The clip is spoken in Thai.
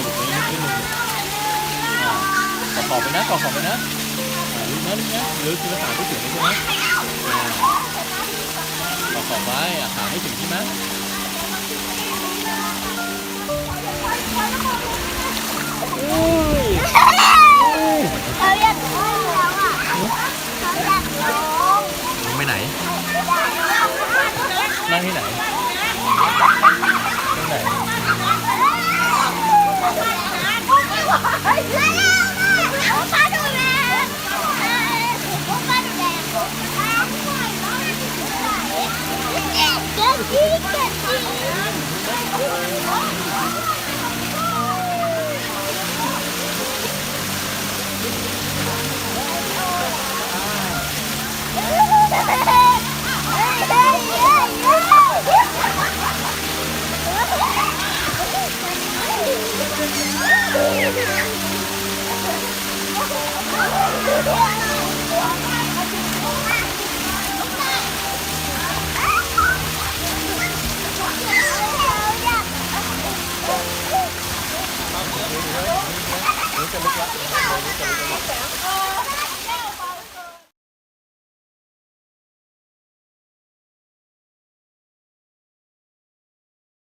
ลูกนี้ขึ้นหนึ่งต่อขอบไปนะต่อขอบไปนะลึกนะลึกนะลึกคือขาไม่ถึงใช่ไหมต่อขอบไว้ขาไม่ถึงใช่ไหมเขาอยากลงแล้วอ่ะเขาอยากลง ไปไหนนั่งที่ไหนที่ไหน